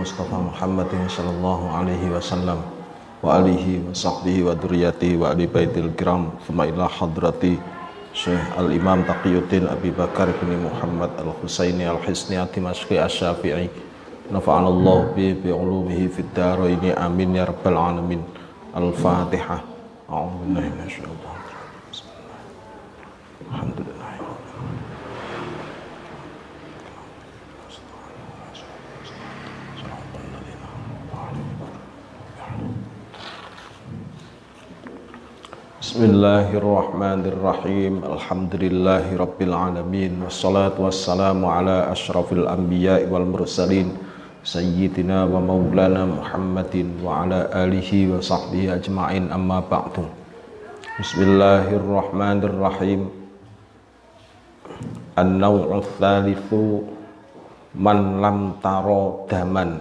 Mustafa Muhammadin sallallahu alaihi wasallam wa alihi wa sahbihi wa dzurriyyatihi wa ali baitil kiram thumma ila hadrati Syekh Al-Imam Taqiyuddin Abi Bakar bin Muhammad Al-Husaini Al-Hisni Ad-Dimashqi Asy-Syafi'i nafa'anallahu bi ulumihi fid dharaini amin ya rabbal alamin. Al-Fatihah. A'udzu billahi minasyaitonir rajim. Alhamdulillah. Bismillahirrahmanirrahim. Alhamdulillahi rabbil alamin. Wassalatu wassalamu ala asyrafil anbiya'i wal mursalin sayyidina wa maulana Muhammadin wa ala alihi wa sahbihi ajma'in, amma ba'du. Bismillahirrahmanirrahim. An-naw'u tsalitsu man lam taro daman.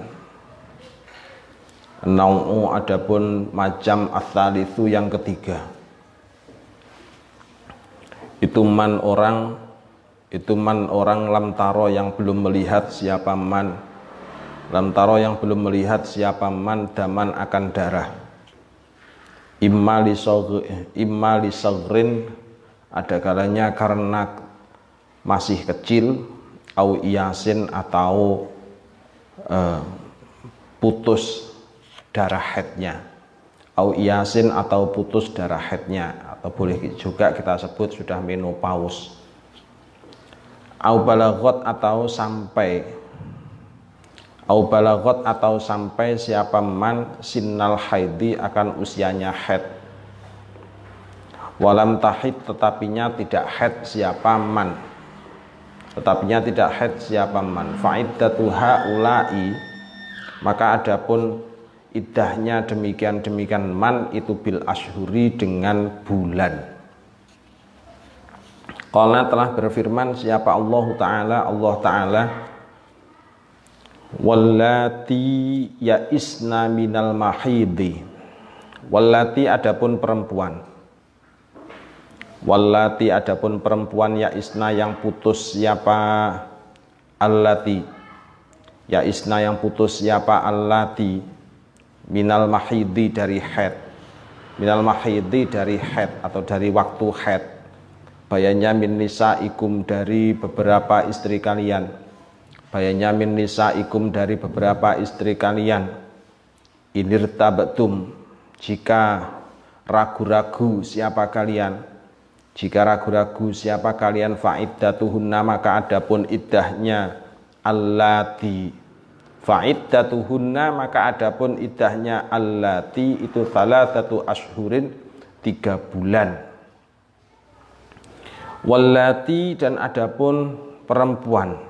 An-naw'u adapun macam ats-tsalitsu yang ketiga. Itu man orang lam taro yang belum melihat siapa man, lam taro yang belum melihat siapa man daman akan darah. Imma li sagrin, ada kalanya karena masih kecil, au iyasin atau putus darah haidnya, au iyasin atau putus darah haidnya, atau boleh juga kita sebut sudah menopause. Au balagot atau sampai siapa man sinnal haidi akan usianya haid. Walam tahid tetapinya tidak haid siapa man. Fa'iddatu haula'i, maka adapun iddahnya demikian man itu bil ashuri dengan bulan. Qala telah berfirman siapa Allah Ta'ala wallati ya'isna minal mahidi. Wallati adapun perempuan ya'isna yang putus siapa allati, ya'isna yang putus siapa allati minal mahidi dari haid, atau dari waktu haid. Bayanya min nisaikum dari beberapa istri kalian, inirtabtum jika ragu-ragu siapa kalian, fa'iddatuhunna maka adapun iddahnya allati itu thalathatu ashhurin 3 bulan. Wallati dan adapun perempuan,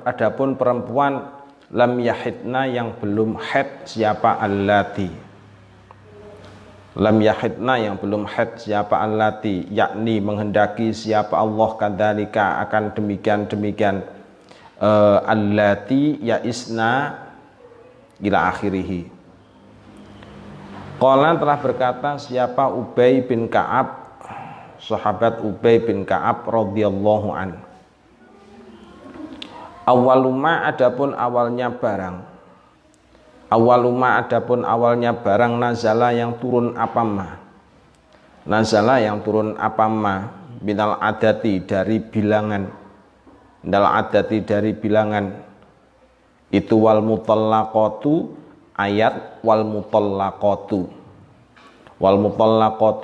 adapun perempuan lam yahidna yang belum haid siapa allati, yakni menghendaki siapa Allah kadzalika akan demikian allati ya'isna ila akhirih. Qala telah berkata siapa Ubay bin Ka'ab, sahabat Ubay bin Ka'ab radhiyallahu an. Awaluma adapun awalnya barang nazala yang turun apamma minal adati dari bilangan, itu wal mutallaqatu ayat wal mutallaqatu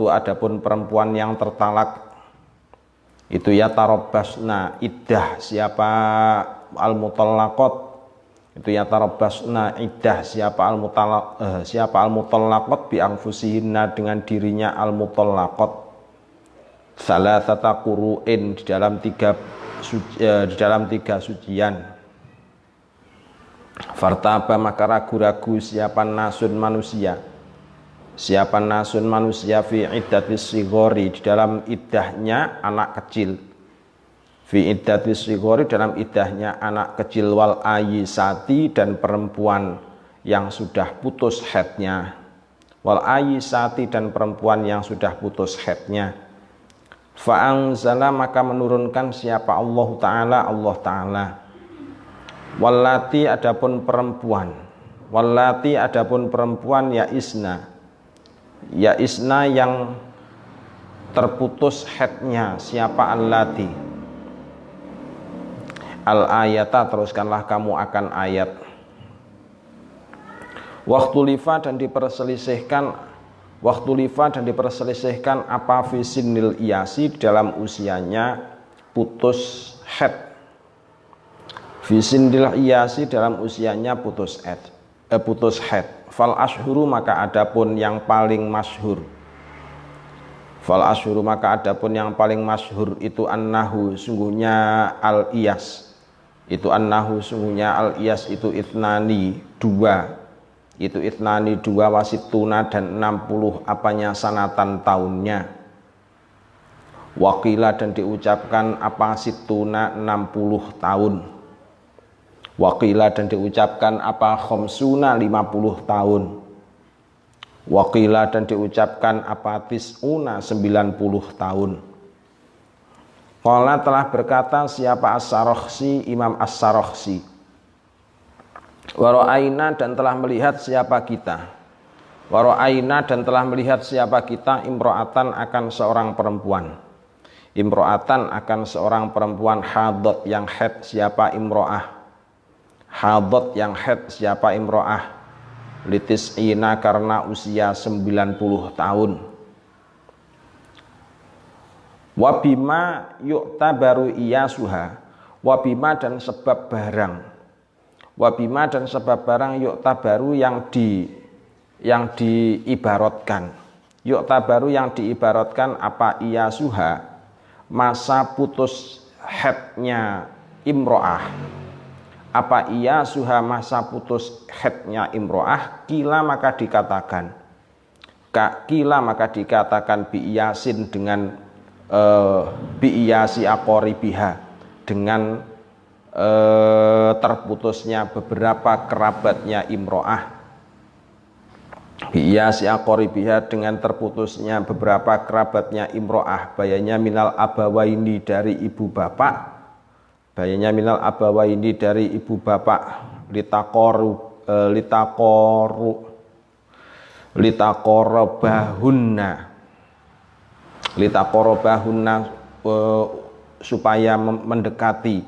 adapun perempuan yang tertalak itu ya tarabbasna iddah siapa al mutallaqat, itu ya tarabbasna iddah siapa al mutallaqat bi anfusihinna dengan dirinya al mutallaqat salasata qur'in di dalam 3 sucian. Fartaba maka ragu-ragu siapa nasun manusia fi iddatis sigori di dalam iddahnya anak kecil, wal ayisati dan perempuan yang sudah putus haidnya, Fa'anzala maka menurunkan siapa Allah Ta'ala Wallati adapun perempuan, wallati adapun perempuan yaisna yang terputus haidnya. Siapa allati? Al ayata, teruskanlah kamu akan ayat. Waktulifa dan diperselisihkan apa fisinil iyasi dalam usianya putus haid. Fisinil iyasi dalam usianya putus haid. Fal ashhuru maka adapun yang paling masyhur. Fal ashhuru maka adapun yang paling masyhur itu annahu sungguhnya al iyas. Itu annahu sungguhnya al iyas itu itnani dua. Itu itnani dua wasituna dan 60 apanya sanatan tahunnya. Wakila dan diucapkan apa situna 60 tahun. Wakila dan diucapkan apa khomsuna 50 tahun. Wakila dan diucapkan apa tis'una 90 tahun. Qala telah berkata siapa As-Sarakhsi, Imam As-Sarakhsi. Waro'aina dan telah melihat siapa kita. Waro'aina dan telah melihat siapa kita imro'atan akan seorang perempuan. Imro'atan akan seorang perempuan hadot yang haid siapa imro'ah. Hadot yang haid siapa imro'ah. Litis'ina karena usia 90 tahun. Wabima yu'tabaru iyasuha. Wabima dan sebab barang. Wabima dan sebab barang yu'tabaru yang diibaratkan. Yu'tabaru yang diibaratkan apa iyasuha. Masa putus haidnya imro'ah. Apa iyasuha masa putus haidnya imro'ah. Kila maka dikatakan. Kila maka dikatakan bi'iyasin dengan bi'iyasi aqoribiha dengan terputusnya beberapa kerabatnya imro'ah. Bi'iyasi aqoribiha dengan terputusnya beberapa kerabatnya imro'ah. Bayanya minal abawaini dari ibu bapak. Bayanya minal abawaini dari ibu bapak. Litakorobahunna supaya mendekati.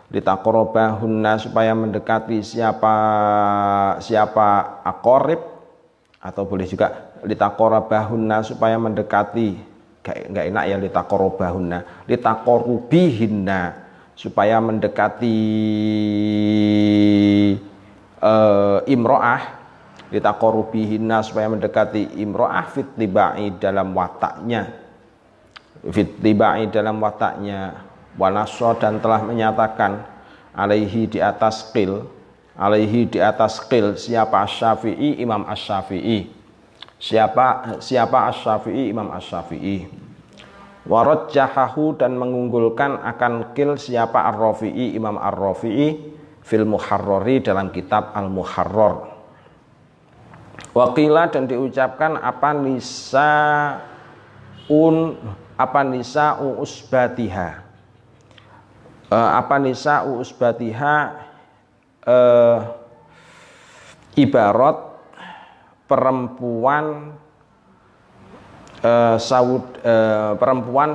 Litakorobahunna supaya mendekati siapa akorib, atau boleh juga litakorobahunna supaya mendekati, enggak enak ya litakorobahunna, litakorubihinna supaya mendekati imro'ah. Litakorubihinna supaya mendekati imro'ah fittiba'i dalam wataknya. Fittiba'i dalam wataknya. Wanasso dan telah menyatakan alaihi di atas qil siapa Asy-Syafi'i Imam Asy-Syafi'i. Siapa Asy-Syafi'i Imam Asy-Syafi'i. Warajjahahu dan mengunggulkan akan qil siapa Ar-Rafi'i Imam Ar-Rafi'i fil Muharrari dalam kitab Al-Muharrar. Waqila dan diucapkan apa nisa'u usbatiha. Apa nisa'u usbatiha ibarat perempuan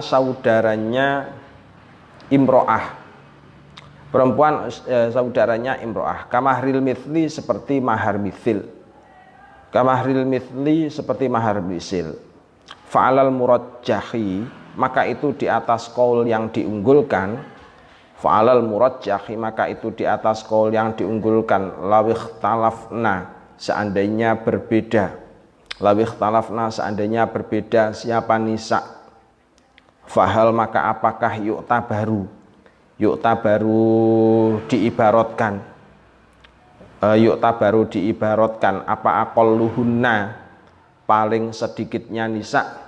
saudaranya imro'ah. Perempuan saudaranya imro'ah. Kamahril mithli seperti mahar mithil. Kamahril mithli seperti mahar mithil. Fa'alal murajjahi maka itu di atas qaul yang diunggulkan. Fa'alal murajjahi maka itu di atas qaul yang diunggulkan. Lawiktalafna seandainya berbeda. Lawiktalafna seandainya berbeda siapa nisa. Fahal maka apakah yu'tabaru diibaratkan. Diibaratkan apa aqalluhunna paling sedikitnya nisa.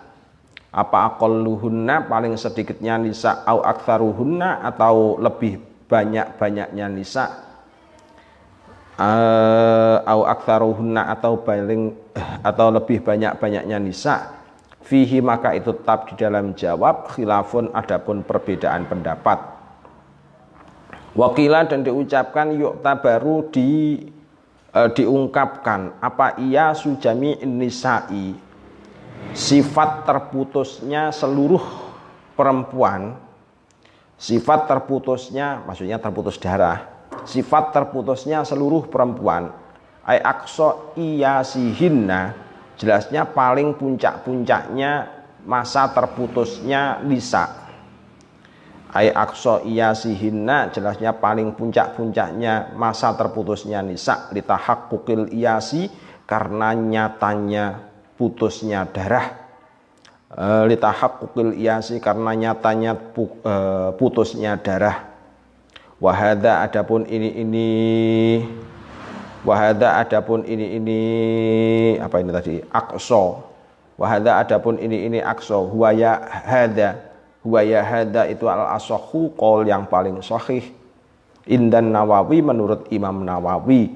Apa aqalluhunna paling sedikitnya nisa au aktsaruhunna atau lebih banyak-banyaknya nisa. Au aktsaruhunna atau lebih banyak-banyaknya nisa. Fihi maka itu tetap di dalam jawab khilafun adapun perbedaan pendapat. Wakila dan diucapkan yu'tabaru diungkapkan apa iya sujami nisa'i, sifat terputusnya seluruh perempuan, sifat terputusnya maksudnya terputus darah, sifat terputusnya seluruh perempuan, ay aqsa iyasihinna, jelasnya paling puncak-puncaknya masa terputusnya nisa. Ay aqsa iyasihinna, jelasnya paling puncak-puncaknya masa terputusnya nisa, litahaqqukil iyasi, karena nyatanya putusnya darah, litahaqqukil iyasi, karena nyatanya putusnya darah. Wahada adapun ini apa ini tadi, aqsa. Wahada adapun ini aqsa, huwaya hada itu al asahhu, qaul yang paling sahih. Indan Nawawi menurut Imam Nawawi,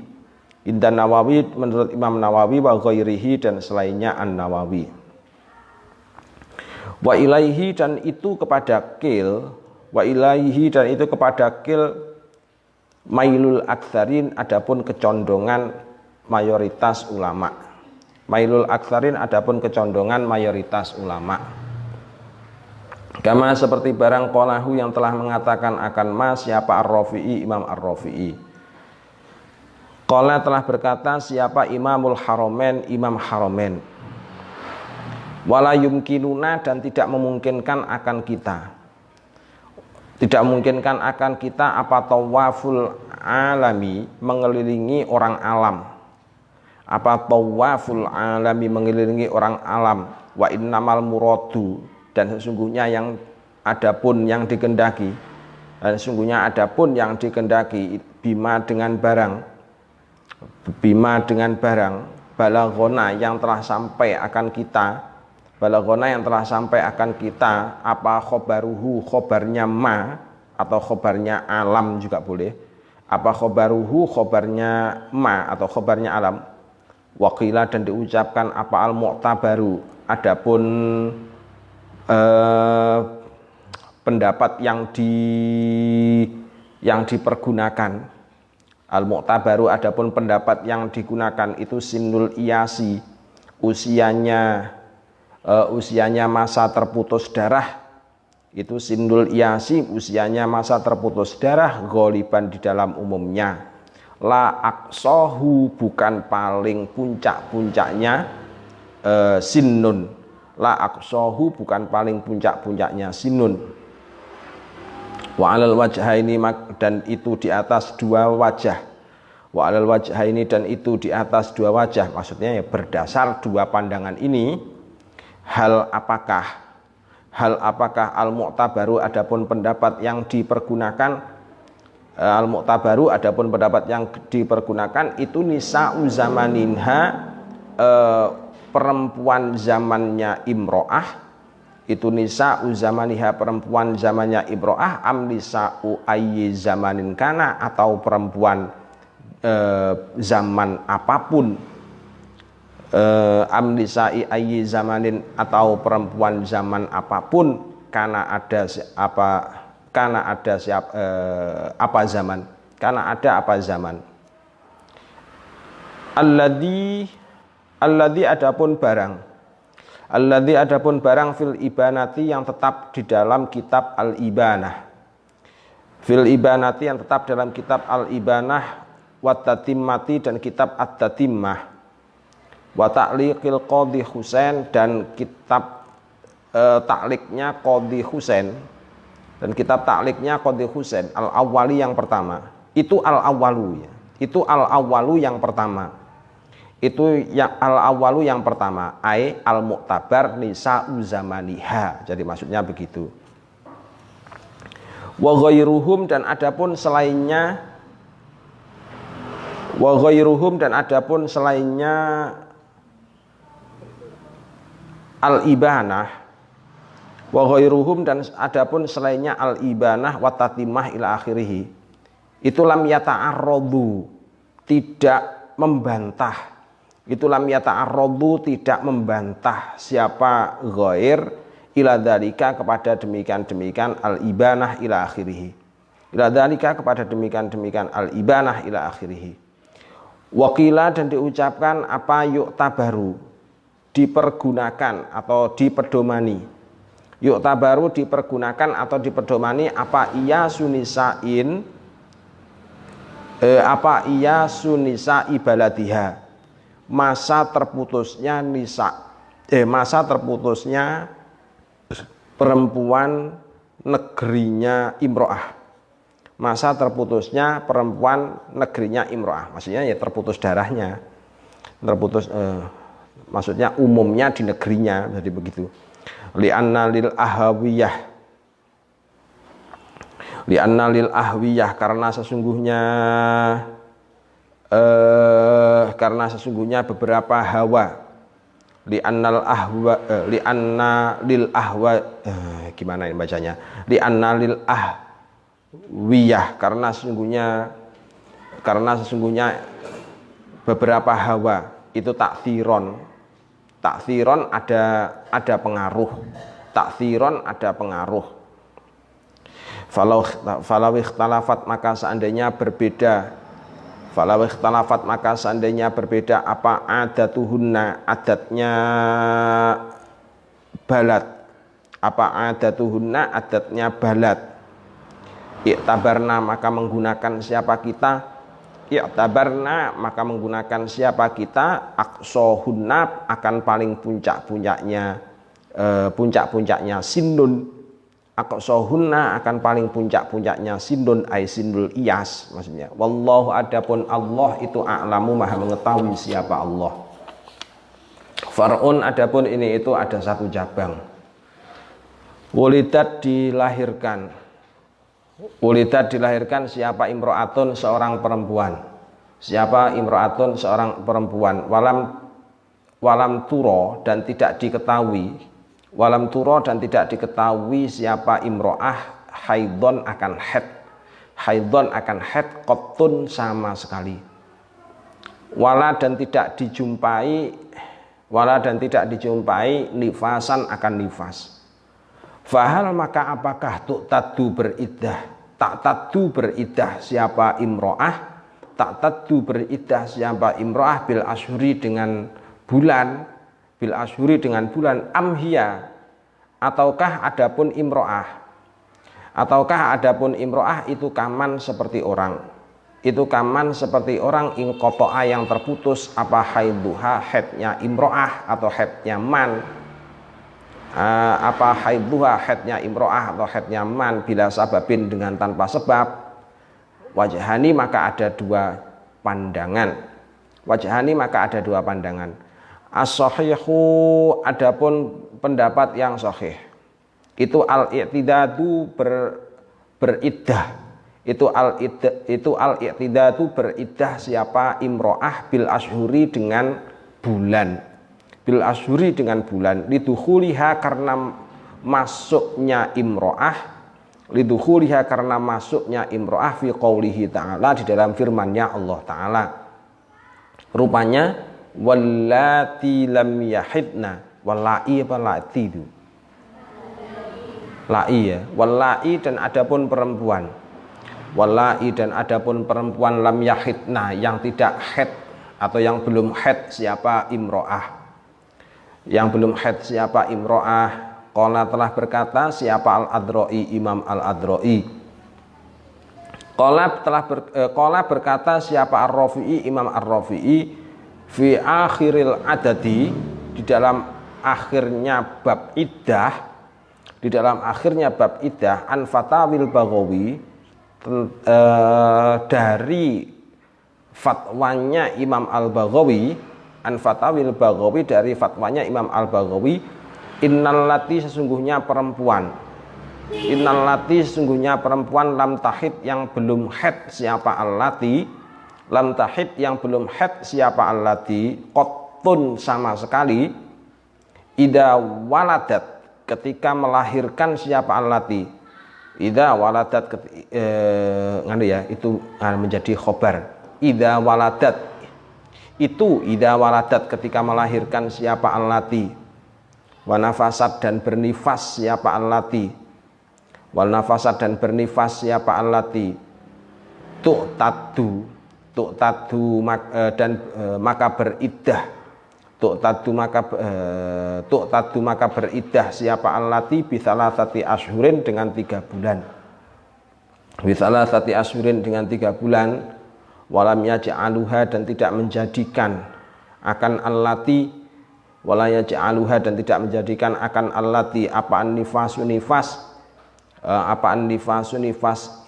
Indan Nawawi menurut Imam Nawawi, wa ghairihi dan selainnya An Nawawi. Wa ilaihi dan itu kepada qil, wa ilaihi dan itu kepada qil mailul aktsarin, adapun kecondongan mayoritas ulama. Mailul aktsarin adapun kecondongan mayoritas ulama. Kama seperti barang qalahu yang telah mengatakan akan ma siapa Ar-Rafi'i, Imam Ar-Rafi'i. Qala telah berkata siapa Imamul Haramain, Imam Haramain. Wala yumkinuna dan tidak memungkinkan akan kita. Tidak memungkinkan akan kita apa tawaful alami, mengelilingi orang alam. Apa tawaful alami, mengelilingi orang alam. Wa innamal muradu, dan sesungguhnya yang adapun yang dikehendaki, dan sesungguhnya adapun yang dikehendaki bima dengan barang, balaghona yang telah sampai akan kita, balaghona yang telah sampai akan kita, apa khobaruhu, khobarnya ma atau khobarnya alam juga boleh, apa khobaruhu, khobarnya ma atau khobarnya alam. Waqila dan diucapkan apa al mu'tabaru, adapun pendapat yang dipergunakan, al mu'tabaru adapun pendapat yang digunakan itu sinul iyasi, usianya masa terputus darah, itu sinul iyasi usianya masa terputus darah, ghaliban di dalam umumnya. La aqsahu bukan paling puncak-puncaknya sinnun, la aqsahu bukan paling puncak-puncaknya sinun. Wa alal wajhaini, dan itu di atas dua wajah. Wa alal wajhaini dan itu di atas dua wajah, maksudnya ya berdasar dua pandangan ini. Hal apakah al mu'tabaru adapun pendapat yang dipergunakan, al mu'tabaru adapun pendapat yang dipergunakan itu nisa'u zamaninha, perempuan zamannya imro'ah, itu nisa'u zamaniha perempuan zamannya imro'ah, am nisa'u ayyi zamanin kana, atau perempuan zaman apapun, am nisa'i ayyi zamanin atau perempuan zaman apapun, karena ada apa zaman, karena ada apa zaman. Alladzi adapun barang fil ibanati yang tetap di dalam kitab al-ibanah, fil ibanati yang tetap dalam kitab al-ibanah, wa tatimmati dan kitab at-tatimmah, wa ta'liqil qadhi Husain dan kitab ta'liqnya qadhi Husain, dan kitab ta'liqnya qadhi Husain al-awwali yang pertama, itu al-awwalu ya, itu al-awwalu yang pertama. Itu yang al-awwalu yang pertama, ai al-mu'tabar nisa'u zamaniha. Jadi maksudnya begitu. Wa ghairuhum dan adapun selainnya, wa ghairuhum dan adapun selainnya al-ibanah, wa ghairuhum dan adapun selainnya al-ibanah wa tatimah ila akhirih. Itu lam yata'arradu, tidak membantah. Itu lam yata'arradu, tidak membantah siapa ghair ila dzalika kepada demikian al-ibanah ila akhirih. ila dzalika kepada demikian al-ibanah ila akhirih. Wakila dan diucapkan apa yu'tabaru dipergunakan atau dipedomani. Yu'tabaru dipergunakan atau dipedomani apa iya sunisain apa iya sunisa ibaladiha masa terputusnya perempuan negerinya imro'ah. Masa terputusnya perempuan negerinya imro'ah, maksudnya ya terputus darahnya, terputus maksudnya umumnya di negerinya, jadi begitu. Li'anna lil ahwiyah karena sesungguhnya beberapa hawa. Li'anna lil ahwa gimana ini bacanya? Li'anna lil ahwiyah karena sesungguhnya beberapa hawa itu takfiron ada pengaruh. Falau ikhtalafat maka seandainya berbeda apa adatuhunna adatnya balat i'tabarna maka menggunakan siapa kita aqsohunna akan paling puncak-puncaknya sindun. Aqsohunna akan paling puncak-puncaknya sindun ay sindul iyas maksudnya. Wallahu adapun Allah itu a'lamu maha mengetahui siapa Allah. Far'un adapun ini itu ada satu cabang. Wulidat dilahirkan siapa imro'atun seorang perempuan. Walam turo dan tidak diketahui siapa imro'ah haidon akan head qattun sama sekali. Wala dan tidak dijumpai nifasan akan nifas. Fahal maka apakah tu'taddu beriddah siapa imro'ah bil ashuri dengan bulan amhiya ataukah adapun imro'ah itu kaman seperti orang ingqata'a yang terputus apa haiduha haidnya imro'ah atau haidnya man bila sababin dengan tanpa sebab. Wajhani maka ada dua pandangan. As-sahihu adapun pendapat yang sahih itu al-i'tidadu beriddah. Itu al-i'tidadu beriddah siapa imro'ah bil ashuri dengan bulan. Lidukhuliha karena masuknya imro'ah fi qawlihi ta'ala di dalam firman-Nya Allah Ta'ala. Rupanya wallati lam yahidna wallahi apa lati itu lai ya wallahi dan adapun perempuan lam yahidna yang tidak haid atau yang belum haid siapa imro'ah qala telah berkata siapa al-Adra'i Imam al-Adra'i qala berkata siapa ar-Rafi'i Imam ar-Rafi'i fi akhiril adadi di dalam akhirnya bab iddah an fatawil Baghawi dari fatwanya Imam al-Baghawi innallati sesungguhnya perempuan lam tahid yang belum haid siapa allati qattun sama sekali ida waladat ketika melahirkan siapa allati ida waladat itu menjadi khobar ida waladat ketika melahirkan siapa allati wa nafasat dan bernifas siapa allati Wal nafasat dan bernifas siapa allati tu'taddu maka beriddah tu'taddu maka beriddah siapa allati bisalasati ashhurin dengan 3 bulan. Bisalasati ashhurin dengan 3 bulan. Walam yaj'aluha dan tidak menjadikan akan allati wala yaj'aluha dan tidak menjadikan akan allati apaan nifasu nifas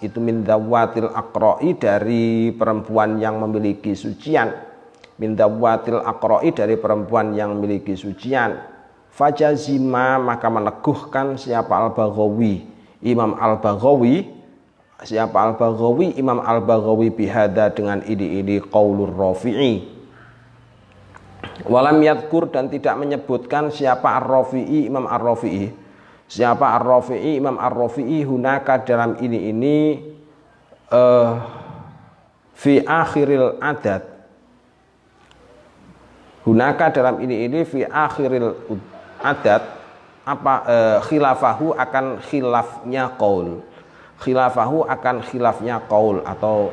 itu min dawatil aqra'i dari perempuan yang memiliki sucian, min dawatil aqra'i dari perempuan yang memiliki sucian. Fajazima maka meneguhkan siapa Al-Baghawi Imam Al-Baghawi Imam Al-Baghawi bihada dengan ini qaulur Rafi'i. Walam yadkur dan tidak menyebutkan siapa Ar-Rafi'i Imam Ar-Rafi'i. Siapa Ar-Rafi'i Imam Ar-Rafi'i hunaka dalam ini fi akhiril adat. Hunaka dalam ini fi akhiril adat khilafahu akan khilafnya qaul. Khilafahu akan khilafnya qaul atau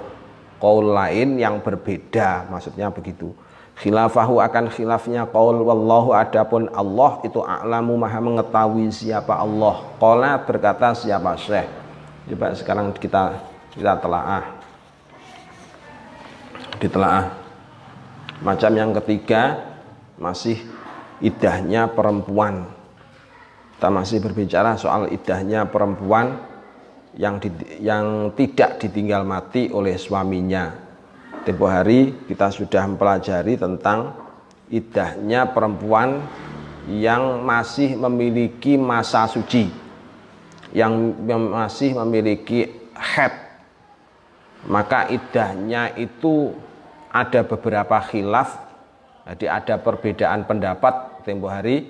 qaul lain yang berbeda, maksudnya begitu. Khilafahu akan khilafnya qaul wallahu adapun Allah itu a'lamu maha mengetahui siapa Allah. Qala berkata siapa Syekh. Coba sekarang kita ditelaah. Macam yang ketiga masih iddahnya perempuan. Kita masih berbicara soal iddahnya perempuan yang tidak ditinggal mati oleh suaminya. Tempo hari kita sudah mempelajari tentang iddahnya perempuan yang masih memiliki masa suci, yang masih memiliki haid. Maka iddahnya itu ada beberapa khilaf, jadi ada perbedaan pendapat tempo hari.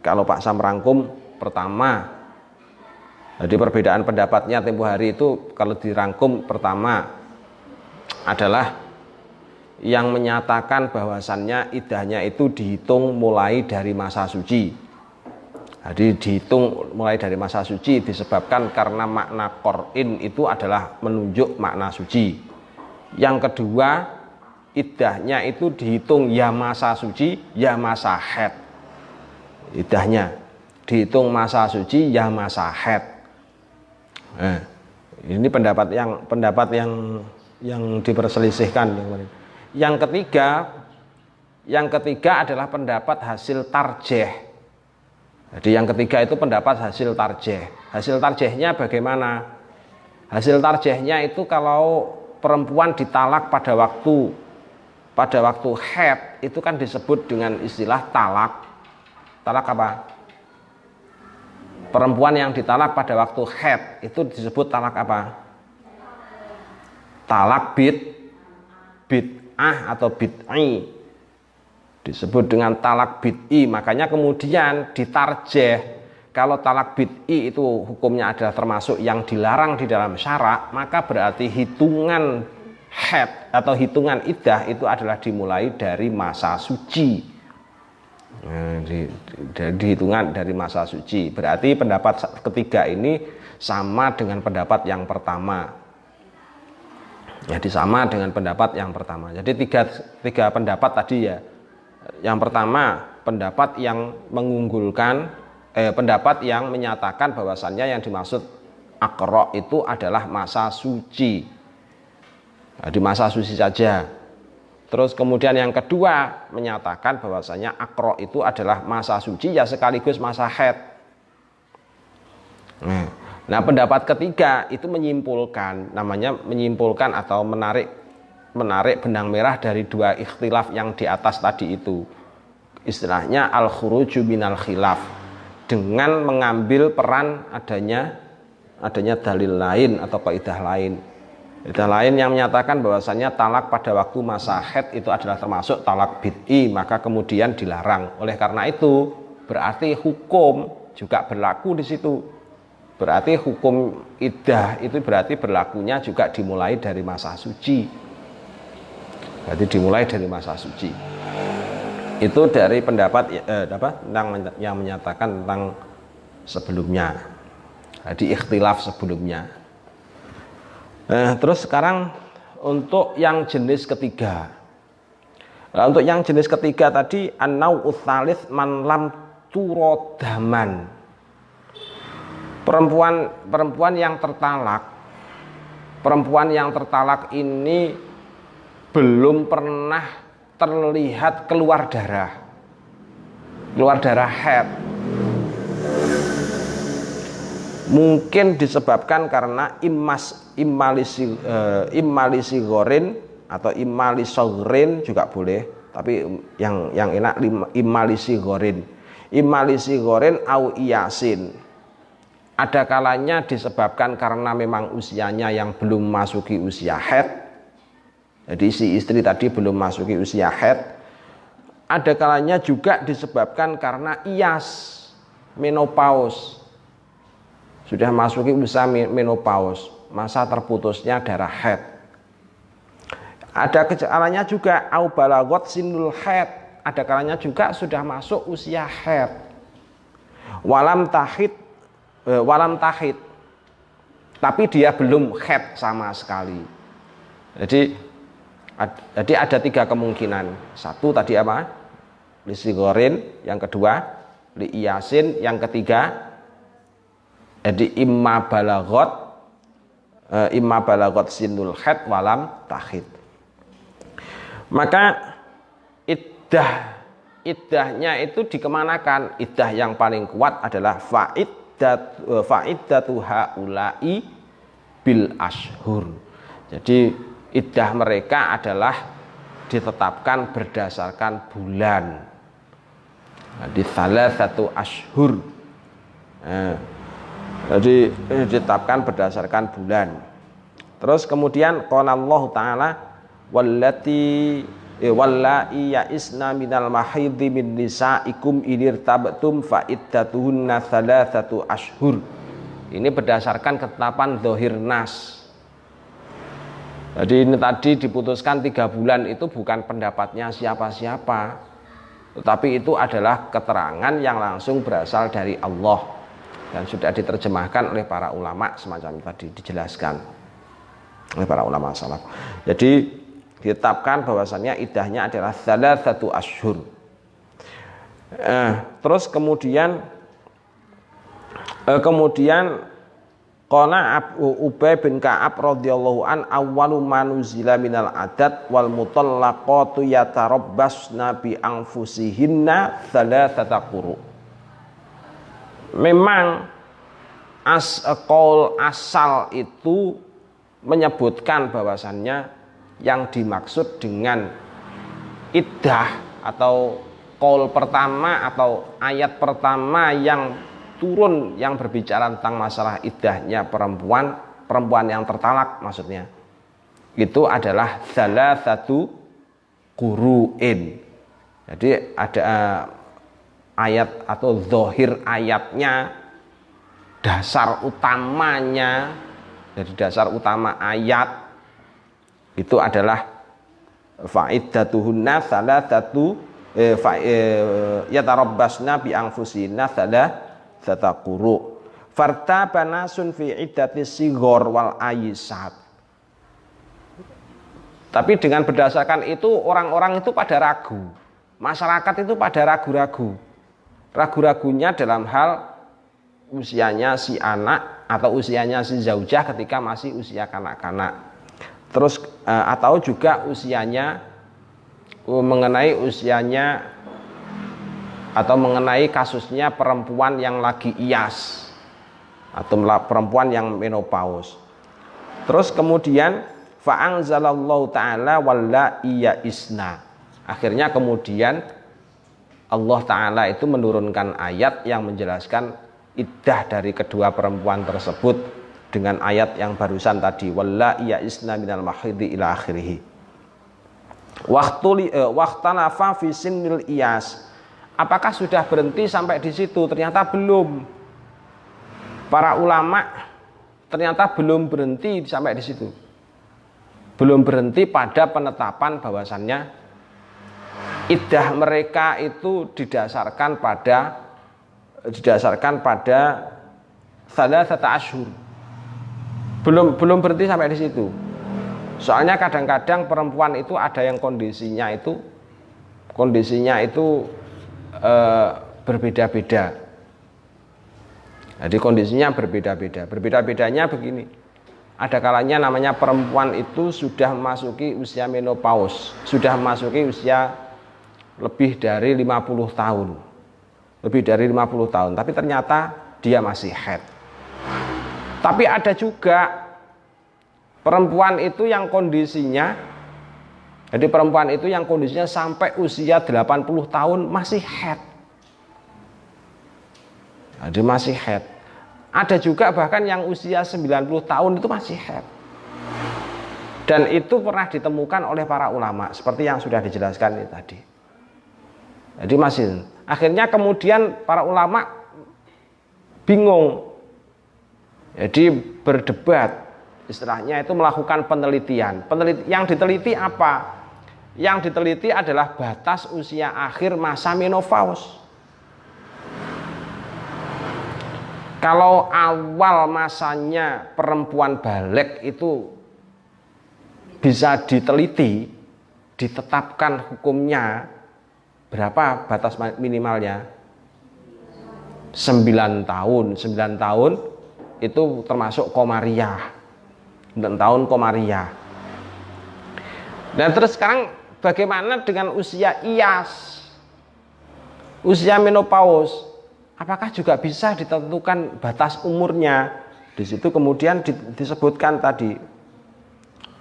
Kalau Pak Sam rangkum pertama, jadi perbedaan pendapatnya tempo hari itu kalau dirangkum pertama adalah yang menyatakan bahwasannya iddahnya itu dihitung mulai dari masa suci. Jadi dihitung mulai dari masa suci disebabkan karena makna qor'in itu adalah menunjuk makna suci. Yang kedua, iddahnya itu dihitung ya masa suci ya masa haid. Iddahnya dihitung masa suci ya masa haid. Ini pendapat yang diperselisihkan. Yang ketiga adalah pendapat hasil tarjih. Jadi yang ketiga itu pendapat hasil tarjih. Hasil tarjihnya bagaimana? Hasil tarjihnya itu kalau perempuan ditalak pada waktu haid itu kan disebut dengan istilah talak. Talak apa? Perempuan yang ditalak pada waktu haid itu disebut talak apa? Talak bid'ah atau bid'i. Disebut dengan talak bid'i. Makanya kemudian ditarjih. Kalau talak bid'i itu hukumnya adalah termasuk yang dilarang di dalam syarak, maka berarti hitungan haid atau hitungan iddah itu adalah dimulai dari masa suci. Dihitungan dari masa suci. Berarti pendapat ketiga ini sama dengan pendapat yang pertama. Jadi sama dengan pendapat yang pertama. Jadi tiga pendapat tadi ya. Yang pertama pendapat yang mengunggulkan pendapat yang menyatakan bahwasannya yang dimaksud aqra itu adalah masa suci. Di masa suci saja. Terus kemudian yang kedua menyatakan bahwasanya aqra itu adalah masa suci ya sekaligus masa haid. Nah, pendapat ketiga itu menyimpulkan, namanya menyimpulkan atau menarik benang merah dari dua ikhtilaf yang di atas tadi itu. Istilahnya al-khuruju minal khilaf, dengan mengambil peran adanya dalil lain atau kaidah lain. Kaidah lain yang menyatakan bahwasannya talak pada waktu masa haid itu adalah termasuk talak bid'i, maka kemudian dilarang. Oleh karena itu berarti hukum juga berlaku di situ. Berarti hukum iddah itu berarti berlakunya juga dimulai dari masa suci. Berarti dimulai dari masa suci. Itu dari pendapat yang menyatakan tentang sebelumnya. Jadi ikhtilaf sebelumnya. Terus sekarang untuk yang jenis ketiga. Nah, untuk yang jenis ketiga tadi an-nau'ut tsalits man lam turodaman. Perempuan yang tertalak. Perempuan yang tertalak ini belum pernah terlihat keluar darah. Keluar darah haid. Mungkin disebabkan karena immalisi gorin atau imalisogrin juga boleh, tapi yang enak immalisi gorin au iyasin. Ada kalanya disebabkan karena memang usianya yang belum masuki usia haid, jadi si istri tadi belum masuki usia haid. Ada kalanya juga disebabkan karena iyas, menopause, sudah masuki usia menopause, masa terputusnya darah haid. Ada kalanya juga au balagot sinul haid, ada kalanya juga sudah masuk usia haid. Walam tahid, tapi dia belum haid sama sekali. Jadi ada 3 kemungkinan. Satu tadi apa? Lisigorin, yang kedua liiyasin, yang ketiga jadi imma balagot sinul haid walam tahid. Maka iddahnya itu dikemanakan? Iddah yang paling kuat adalah fa'iddatu haula'i bil ashur. Jadi iddah mereka adalah ditetapkan berdasarkan bulan. Di salah satu ashur. Jadi ditetapkan berdasarkan bulan. Terus kemudian qala Allah Ta'ala wallai ya'isna minal mahidhi min nisaikum inirtabtum fa'iddatuhunna thalathatu ashhur. Ini berdasarkan ketetapan zahir nas. Jadi ini tadi diputuskan 3 bulan itu bukan pendapatnya siapa-siapa, tetapi itu adalah keterangan yang langsung berasal dari Allah dan sudah diterjemahkan oleh para ulama semacam tadi dijelaskan oleh para ulama salaf. Jadi ditetapkan bahwasannya iddahnya adalah thalathatu ashhur. Terus kemudian qala Ubay bin Ka'ab radhiyallahu an awwalu manuzila minal adat wal mutallaqatu yatarabbasna bi anfusihinna thalathata quru. Memang qaul asal itu menyebutkan bahwasannya yang dimaksud dengan iddah atau qaul pertama atau ayat pertama yang turun yang berbicara tentang masalah iddahnya perempuan yang tertalak, maksudnya itu adalah salah satu quru'in. Jadi ada ayat atau zahir ayatnya, dasar utamanya, jadi dasar utama ayat itu adalah fa'iddatuhunna salasatu yatarabbasna bi anfusihinna salasata quru. Fartabana sun fi iddati sighar wal aisat. Tapi dengan berdasarkan itu orang-orang itu pada ragu. Masyarakat itu pada ragu-ragu. Ragu-ragunya dalam hal usianya si anak atau usianya si zaujah ketika masih usia kanak-kanak. Terus atau juga usianya mengenai usianya atau mengenai kasusnya perempuan yang lagi iyas atau perempuan yang menopause. Terus kemudian fa'anzalallahu ta'ala wallai ya'isna. Akhirnya kemudian Allah Ta'ala itu menurunkan ayat yang menjelaskan iddah dari kedua perempuan tersebut dengan ayat yang barusan tadi wallai ya'isna minal mahidhi ila akhirih. Waqtalafa fi sinnil iyas. Apakah sudah berhenti sampai di situ? Ternyata belum. Para ulama ternyata belum berhenti sampai di situ. Belum berhenti pada penetapan bahwasannya iddah mereka itu didasarkan pada thalathata ashhur. Belum berhenti sampai di situ. Soalnya kadang-kadang perempuan itu ada yang kondisinya itu berbeda-beda. Jadi kondisinya berbeda-beda. Berbeda-bedanya begini. Ada kalanya namanya perempuan itu sudah memasuki usia menopause, sudah memasuki usia lebih dari 50 tahun. Lebih dari 50 tahun, tapi ternyata dia masih haid. Tapi ada juga perempuan itu yang kondisinya, jadi perempuan itu yang kondisinya sampai usia 80 tahun masih haid. Jadi masih haid. Ada juga bahkan yang usia 90 tahun itu masih haid. Dan itu pernah ditemukan oleh para ulama seperti yang sudah dijelaskan ini tadi. Jadi masih. Akhirnya kemudian para ulama bingung. Jadi berdebat. Istilahnya itu melakukan penelitian. Yang diteliti apa? Yang diteliti adalah batas usia akhir masa menopause. Kalau awal masanya perempuan balik itu bisa diteliti, ditetapkan hukumnya, berapa batas minimalnya? 9 tahun. 9 tahun itu termasuk komariah. 9 tahun komariah. Dan terus sekarang bagaimana dengan usia iyas? Usia menopause? Apakah juga bisa ditentukan batas umurnya? Di situ kemudian disebutkan tadi.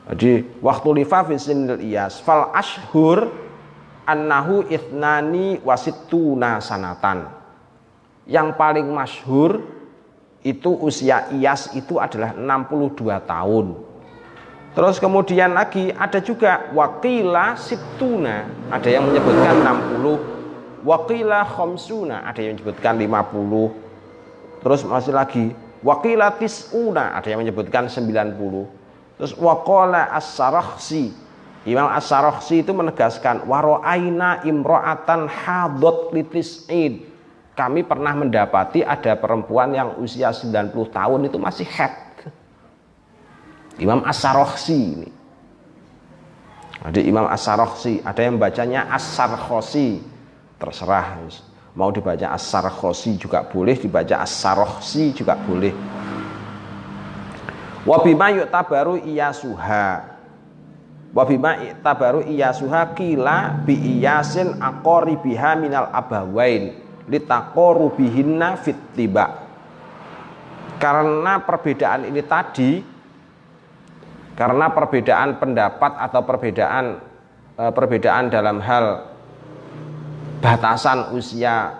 Jadi waktu lifa fi sinil iyas fal ashhur annahu ithnani wasittuna sanatan. Yang paling masyhur itu usia iyas itu adalah 62 tahun. Terus kemudian lagi ada juga waqila sittuna, ada yang menyebutkan 60. Waqila khamsuna, ada yang menyebutkan 50. Terus masih lagi waqila tis'una, ada yang menyebutkan 90. Terus waqala as-Sarakhsi, Imam as-Sarakhsi itu menegaskan waro'aina imro'atan hadot litis'id, kami pernah mendapati ada perempuan yang usia 90 tahun itu masih haid. Imam as-Sarakhsi ini. Jadi Imam as-Sarakhsi, ada yang bacanya as-Sarkhosi, terserah, mau dibaca as-Sarkhosi juga boleh, dibaca as-Sarakhsi juga boleh. Wabima yu'tabaru iyasuha, wabima yu'tabaru iyasuha kila bi iyasin aqoribiha minal abawain litaqorubihinna fittiba. Karena perbedaan ini tadi, karena perbedaan pendapat atau perbedaan dalam hal batasan usia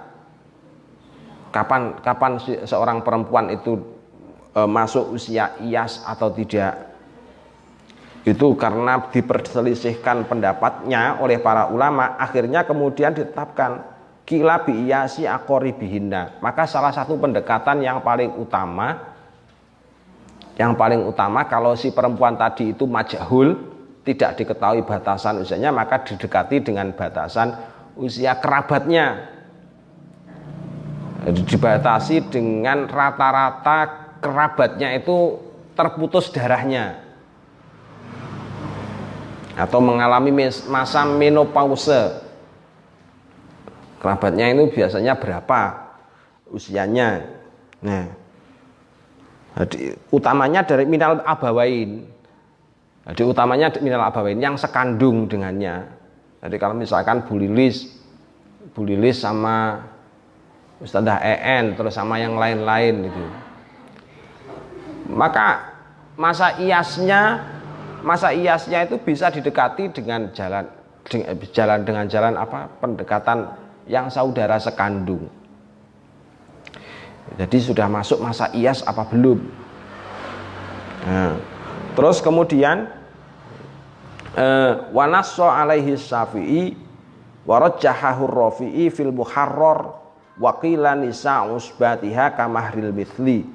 kapan seorang perempuan itu masuk usia iyas atau tidak, itu karena diperselisihkan pendapatnya oleh para ulama, akhirnya kemudian ditetapkan kila bi iyasi aqoribihinna. Maka salah satu pendekatan yang paling utama kalau si perempuan tadi itu majhul, tidak diketahui batasan usianya, maka didekati dengan batasan usia kerabatnya, dibatasi dengan rata-rata kerabatnya itu terputus darahnya atau mengalami masa menopause. Kerabatnya itu biasanya berapa usianya. Nah, jadi utamanya dari minal abawain. Jadi utamanya minal abawain yang sekandung dengannya. Jadi kalau misalkan Bu Lilis sama Ustadzah EN terus sama yang lain-lain itu, maka masa iyasnya itu bisa didekati dengan jalan apa, pendekatan yang saudara sekandung. Jadi sudah masuk masa iyas apa belum? Nah, terus kemudian wa nassa alaihi Syafi'i wa rajjahahu Rafi'i fil Muharrar wa qila nisa usbatiha kamahril mithli.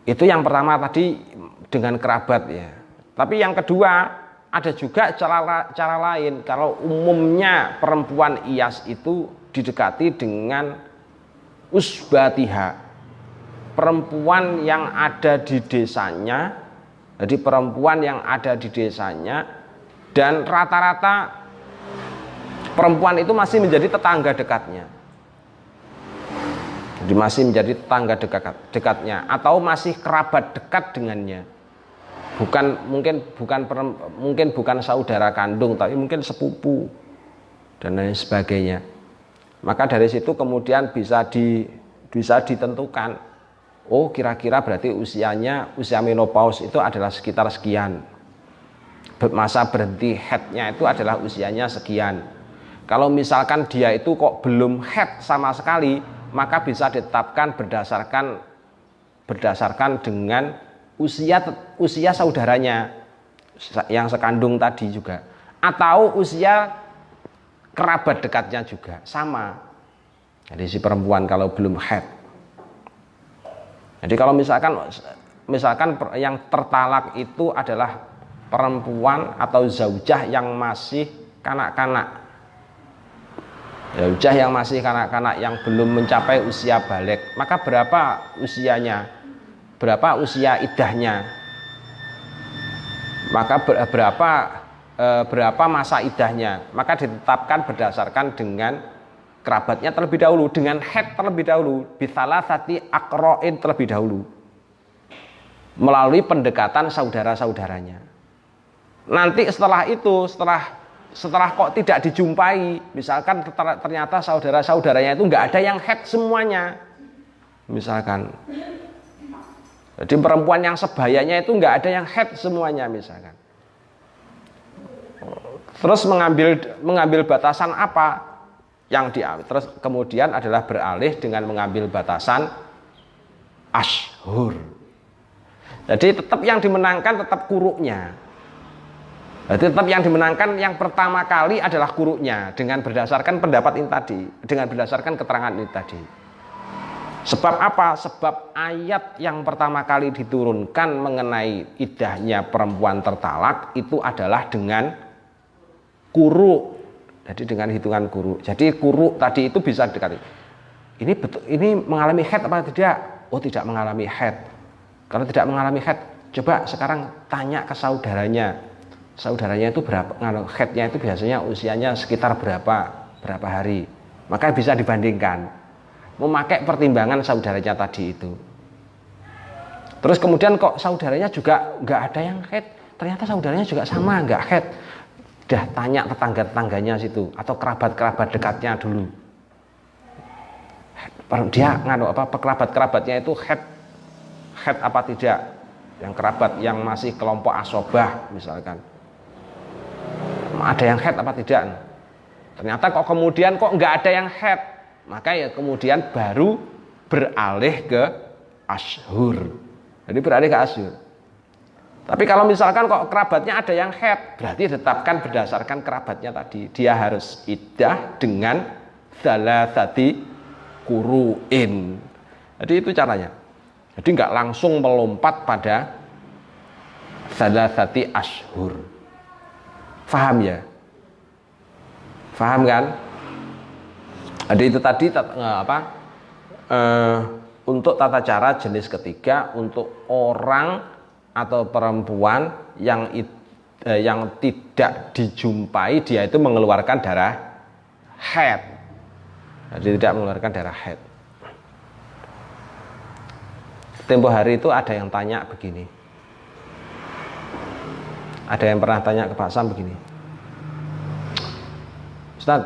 Itu yang pertama tadi dengan kerabat ya. Tapi yang kedua ada juga cara lain. Kalau umumnya perempuan iyas itu didekati dengan usbatiha. perempuan yang ada di desanya, jadi perempuan yang ada di desanya, dan rata-rata perempuan itu masih menjadi tetangga dekatnya. Jadi masih menjadi tetangga dekatnya atau masih kerabat dekat dengannya. Mungkin bukan saudara kandung, tapi mungkin sepupu dan lain sebagainya. Maka dari situ kemudian bisa ditentukan, oh kira-kira berarti usia menopause itu adalah sekitar sekian. Masa berhenti haidnya itu adalah usianya sekian. Kalau misalkan dia itu kok belum haid sama sekali, maka bisa ditetapkan berdasarkan dengan usia saudaranya yang sekandung tadi juga, atau usia kerabat dekatnya juga sama. Jadi si perempuan kalau belum haid. Jadi kalau misalkan yang tertalak itu adalah perempuan atau zaujah yang masih kanak-kanak. Zaujah yang masih kanak-kanak yang belum mencapai usia balik, maka berapa usianya? Berapa usia iddahnya? Maka berapa masa iddahnya? Maka ditetapkan berdasarkan dengan kerabatnya terlebih dahulu, dengan haid terlebih dahulu, bisalasati aqra'in terlebih dahulu, melalui pendekatan saudara-saudaranya. Nanti setelah itu, setelah kok tidak dijumpai, misalkan ternyata saudara-saudaranya itu nggak ada yang haid semuanya, misalkan, jadi perempuan yang sebayanya itu nggak ada yang haid semuanya misalkan, terus mengambil batasan apa yang diambil, terus kemudian adalah beralih dengan mengambil batasan ashhur. Jadi tetap yang dimenangkan tetap kuruknya. Jadi tetap yang dimenangkan yang pertama kali adalah kuruknya, dengan berdasarkan pendapat ini tadi, dengan berdasarkan keterangan ini tadi. Sebab apa? Sebab ayat yang pertama kali diturunkan mengenai iddahnya perempuan tertalak itu adalah dengan kuruk. Jadi dengan hitungan kuruk. Jadi kuruk tadi itu bisa dikali. Ini mengalami haid apa tidak? Oh, tidak mengalami haid. Kalau tidak mengalami haid, coba sekarang tanya ke saudaranya. Saudaranya itu berapa, haidnya itu biasanya usianya sekitar berapa hari, maka bisa dibandingkan, memakai pertimbangan saudaranya tadi itu. Terus kemudian kok saudaranya juga nggak ada yang haid, ternyata saudaranya juga sama nggak haid, dah tanya tetangga-tetangganya situ atau kerabat-kerabat dekatnya dulu, dia kerabat-kerabatnya itu haid apa tidak, yang kerabat yang masih kelompok asobah misalkan, ada yang haid apa tidak. Ternyata kok kemudian kok nggak ada yang haid, maka ya kemudian baru beralih ke ashhur. Jadi beralih ke ashhur. Tapi kalau misalkan kok kerabatnya ada yang haid, berarti ditetapkan berdasarkan kerabatnya tadi, dia harus iddah dengan salasati quru'in. Jadi itu caranya. Jadi nggak langsung melompat pada salasati ashhur. Faham ya? Faham kan? Jadi itu tadi untuk tata cara jenis ketiga untuk orang atau perempuan yang tidak dijumpai dia itu mengeluarkan darah haid. Jadi tidak mengeluarkan darah haid. Tempo hari itu ada yang tanya begini. Ada yang pernah tanya ke Pak Sam begini, Ustaz,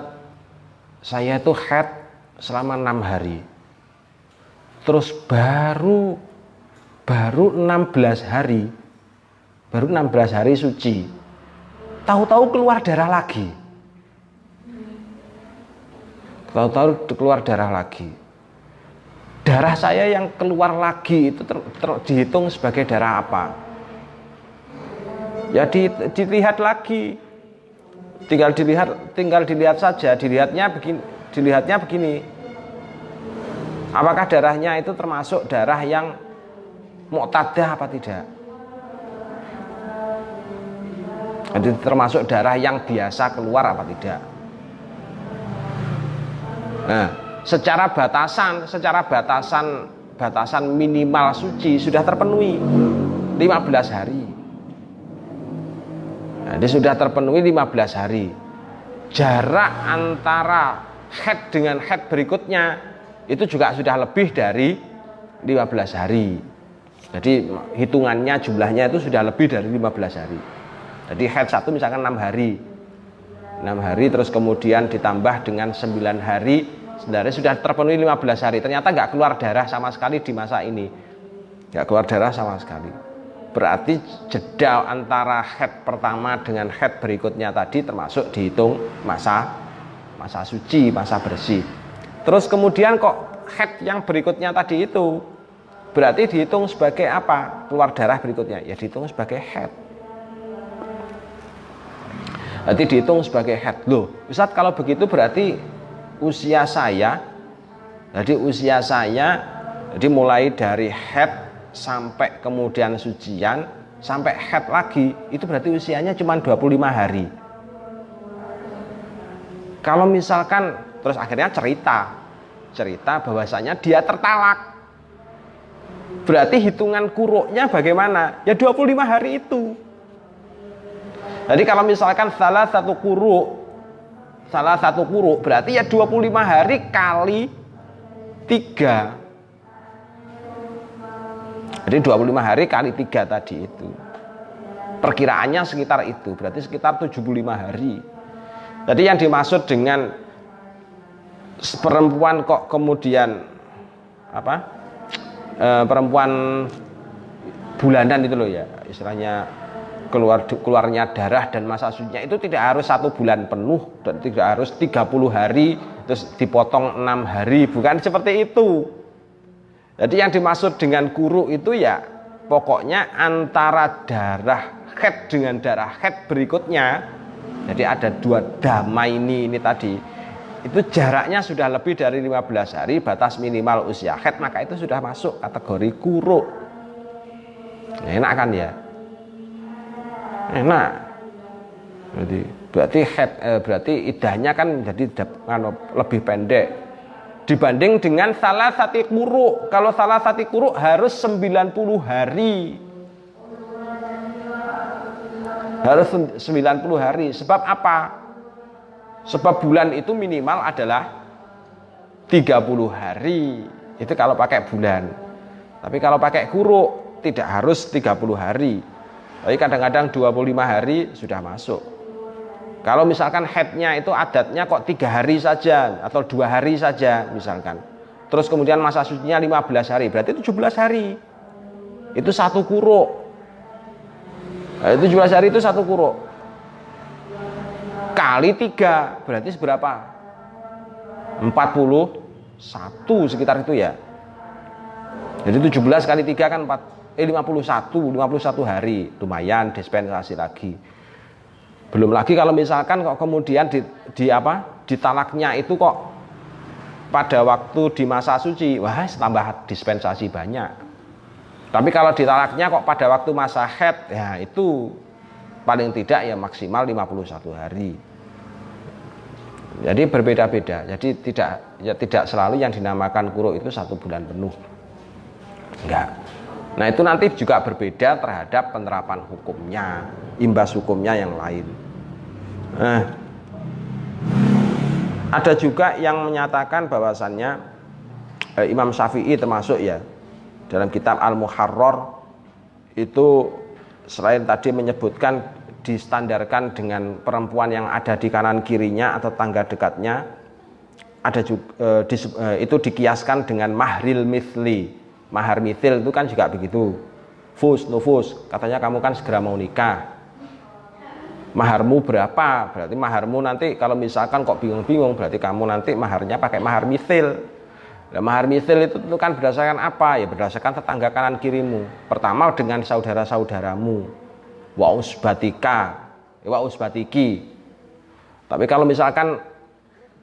saya itu haid selama 6 hari, terus baru 16 hari, baru 16 hari suci, tahu-tahu keluar darah lagi, darah saya yang keluar lagi itu dihitung sebagai darah apa? Ya dilihat lagi, tinggal dilihat saja, dilihatnya begini, apakah darahnya itu termasuk darah yang mu'tadah apa tidak? Jadi termasuk darah yang biasa keluar apa tidak? Nah, secara batasan batasan minimal suci sudah terpenuhi 15 hari. Nah, ini sudah terpenuhi 15 hari. Jarak antara haid dengan haid berikutnya itu juga sudah lebih dari 15 hari. Jadi hitungannya jumlahnya itu sudah lebih dari 15 hari. Jadi haid 1 misalkan 6 hari. 6 hari terus kemudian ditambah dengan 9 hari, sebenarnya sudah terpenuhi 15 hari. Ternyata nggak keluar darah sama sekali di masa ini. Nggak keluar darah sama sekali. Berarti jeda antara haid pertama dengan haid berikutnya tadi termasuk dihitung masa suci, masa bersih. Terus kemudian kok haid yang berikutnya tadi itu berarti dihitung sebagai apa? Keluar darah berikutnya ya dihitung sebagai haid. Berarti dihitung sebagai haid. Loh, Ustaz kalau begitu berarti usia saya jadi mulai dari haid sampai kemudian sucian sampai haid lagi itu berarti usianya cuma 25 hari. Kalau misalkan terus akhirnya cerita bahwasanya dia tertalak, berarti hitungan kuruknya bagaimana? Ya 25 hari itu. Jadi kalau misalkan salah satu kuruk berarti ya 25 hari kali 3. Jadi 25 hari kali 3 tadi itu. Perkiraannya sekitar itu, berarti sekitar 75 hari. Jadi yang dimaksud dengan perempuan kok kemudian perempuan bulanan itu loh ya, istilahnya keluarnya darah dan masa sucinya itu tidak harus 1 bulan penuh dan tidak harus 30 hari terus dipotong 6 hari, bukan seperti itu. Jadi yang dimaksud dengan kuruk itu ya pokoknya antara darah haid dengan darah haid berikutnya. Jadi ada 2 damai ini tadi. Itu jaraknya sudah lebih dari 15 hari batas minimal usia haid, maka itu sudah masuk kategori kuruk. Enak kan ya? Enak. Berarti iddahnya kan jadi lebih pendek dibanding dengan salah satu kuruk. Kalau salah satu kuruk harus 90 hari. Harus 90 hari. Sebab apa? Sebab bulan itu minimal adalah 30 hari. Itu kalau pakai bulan. Tapi kalau pakai kuruk tidak harus 30 hari. Tapi kadang-kadang 25 hari sudah masuk. Kalau misalkan haidnya itu adatnya kok 3 hari saja atau 2 hari saja misalkan. Terus kemudian masa sucinya 15 hari, berarti 17 hari. Itu 1 kuruk. Nah, itu 17 hari itu 1 kuruk. Kali 3 berarti seberapa? 41 sekitar itu ya. Jadi 17 kali 3 kan 51 hari. Lumayan dispensasi lagi. Belum lagi kalau misalkan kok kemudian ditalaknya itu kok pada waktu di masa suci, wah tambah dispensasi banyak. Tapi kalau ditalaknya kok pada waktu masa haid, ya itu paling tidak ya maksimal 51 hari. Jadi berbeda-beda. Jadi tidak selalu yang dinamakan kuruk itu 1 bulan penuh. Enggak. Nah itu nanti juga berbeda terhadap penerapan hukumnya, imbas hukumnya yang lain. Ada juga yang menyatakan bahwasannya Imam Syafi'i termasuk ya dalam kitab Al-Muharrar itu selain tadi menyebutkan distandarkan dengan perempuan yang ada di kanan kirinya atau tangga dekatnya, ada juga itu dikiaskan dengan mahril mithli. Mahar mithil itu kan juga begitu. Nufus, katanya kamu kan segera mau nikah. Maharmu berapa? Berarti maharmu nanti kalau misalkan kok bingung-bingung, berarti kamu nanti maharnya pakai mahar mithil. Nah, mahar mithil itu kan berdasarkan apa? Ya berdasarkan tetangga kanan kirimu. Pertama dengan saudara-saudaramu. Wa usbatika, wa usbatiki. Tapi kalau misalkan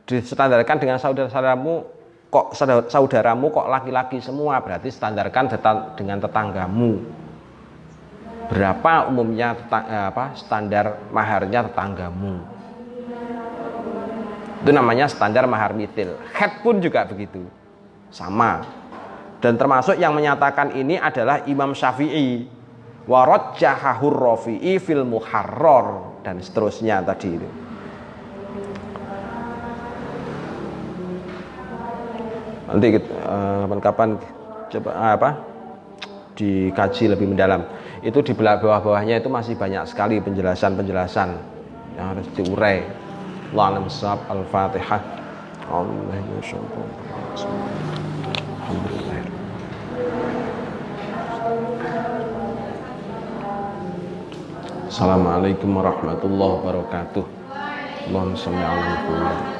distandarkan dengan saudara-saudaramu, kok saudaramu kok laki-laki semua, berarti standarkan dengan tetanggamu. Berapa umumnya standar maharnya tetanggamu. Itu namanya standar mahar mithil. Haid pun juga begitu. Sama. Dan termasuk yang menyatakan ini adalah Imam Syafi'i. Wa rajjahahur Rafi'i fil Muharrar dan seterusnya tadi itu. Nanti kapan-kapan coba dikaji lebih mendalam. Itu di bawah-bawahnya itu masih banyak sekali penjelasan-penjelasan yang harus diurai. Allahumma shalli al-Fatihah. Alhamdulillah. Assalamualaikum warahmatullahi wabarakatuh. Allahumma shalli ala Muhammad.